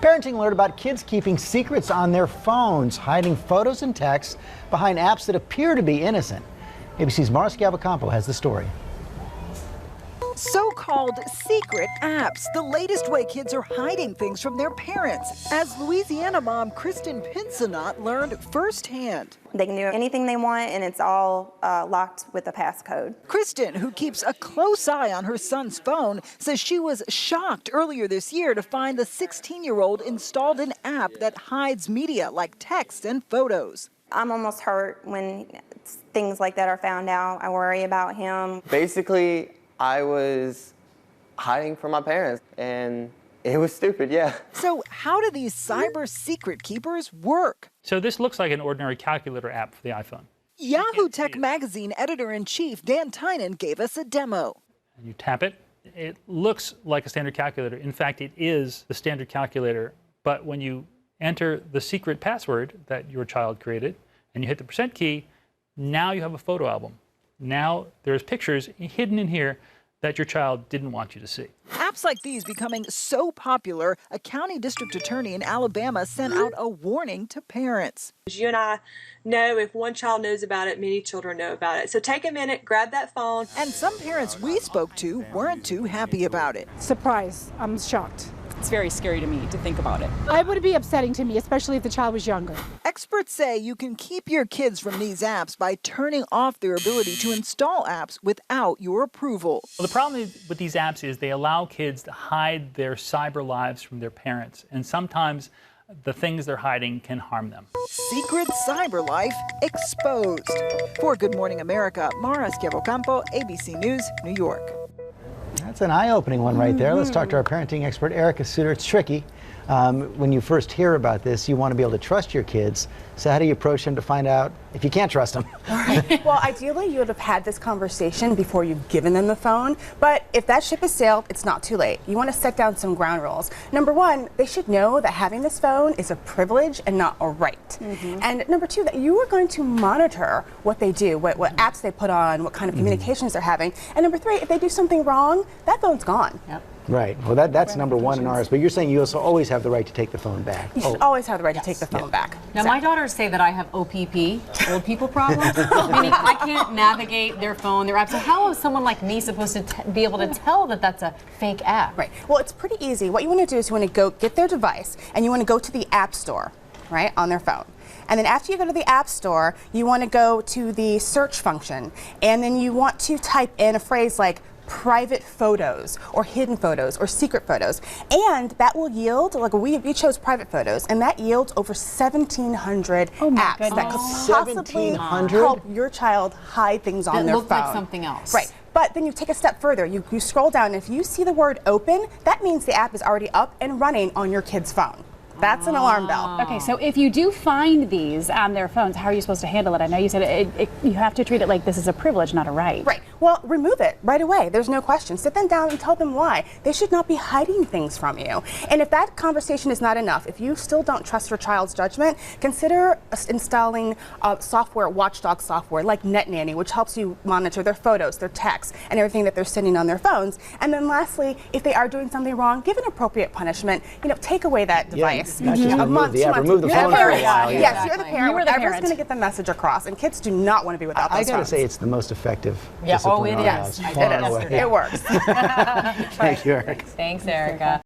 Parenting alert about kids keeping secrets on their phones, hiding photos and texts behind apps that appear to be innocent. ABC's Mara Schiavocampo has the story. So-called secret apps, the latest way kids are hiding things from their parents, as Louisiana mom Kristen Pinsonat learned firsthand. They can do anything they want, and it's all locked with a passcode. Kristen, who keeps a close eye on her son's phone, says she was shocked earlier this year to find the 16-year-old installed an app that hides media like text and photos. I'm almost hurt when things like that are found out. I worry about him. Basically, I was hiding from my parents, and it was stupid, yeah. So how do these cyber secret keepers work? So this looks like an ordinary calculator app for the iPhone. Yahoo Tech Magazine editor-in-chief Dan Tynan gave us a demo. You tap it. It looks like a standard calculator. In fact, it is the standard calculator. But when you enter the secret password that your child created and you hit the % key, now you have a photo album. Now there's pictures hidden in here that your child didn't want you to see. Apps like these becoming so popular, a county district attorney in Alabama sent out a warning to parents. You and I know if one child knows about it, many children know about it. So take a minute, grab that phone. And some parents we spoke to weren't too happy about it. Surprised. I'm shocked. It's very scary to me to think about it. It would be upsetting to me, especially if the child was younger. Experts say you can keep your kids from these apps by turning off their ability to install apps without your approval. Well, the problem with these apps is they allow kids to hide their cyber lives from their parents. And sometimes the things they're hiding can harm them. Secret cyber life exposed. For Good Morning America, Mara Schiavocampo, ABC News, New York. That's an eye-opening one right there. Let's talk to our parenting expert, Erica Suter. It's tricky. When you first hear about this, you want to be able to trust your kids. So how do you approach them to find out if you can't trust them? Well, ideally, you would have had this conversation before you've given them the phone. But if that ship has sailed, it's not too late. You want to set down some ground rules. Number one, they should know that having this phone is a privilege and not a right. And number two, that you are going to monitor what they do, what apps they put on, what kind of communications they're having. And number three, if they do something wrong, that phone's gone. Right. Well, that's number one in ours. But you're saying you also always have the right to take the phone back. You should always have the right to take the phone back. Now, my daughters say that I have OPP, old people problems, meaning I can't navigate their phone, their app. So how is someone like me supposed to be able to tell that that's a fake app? Right. Well, it's pretty easy. What you want to do is you want to go get their device and you want to go to the App Store, right, on their phone. And then after you go to the App Store, you want to go to the search function. And then you want to type in a phrase like private photos or hidden photos or secret photos, and that will yield, like we chose private photos, and that yields over 1,700 apps that could possibly help your child hide things on their phone. That look like something else. Right. But then you take a step further. You scroll down, and if you see the word open, that means the app is already up and running on your kid's phone. That's an alarm bell. Okay, so if you do find these on their phones, how are you supposed to handle it? I know you said you have to treat it like this is a privilege, not a right. Right. Well, remove it right away. There's no question. Sit them down and tell them why. They should not be hiding things from you. And if that conversation is not enough, if you still don't trust your child's judgment, consider installing software, watchdog software like NetNanny, which helps you monitor their photos, their texts, and everything that they're sending on their phones. And then lastly, if they are doing something wrong, give an appropriate punishment. Take away that device. Not just remove the app, remove the phone for a while. Yes, you're the parent. Whatever's going to get the message across, and kids do not want to be without those phones. I got to say, it's the most effective discipline. It is. It works. Thank you, Erica. Thanks, Erica.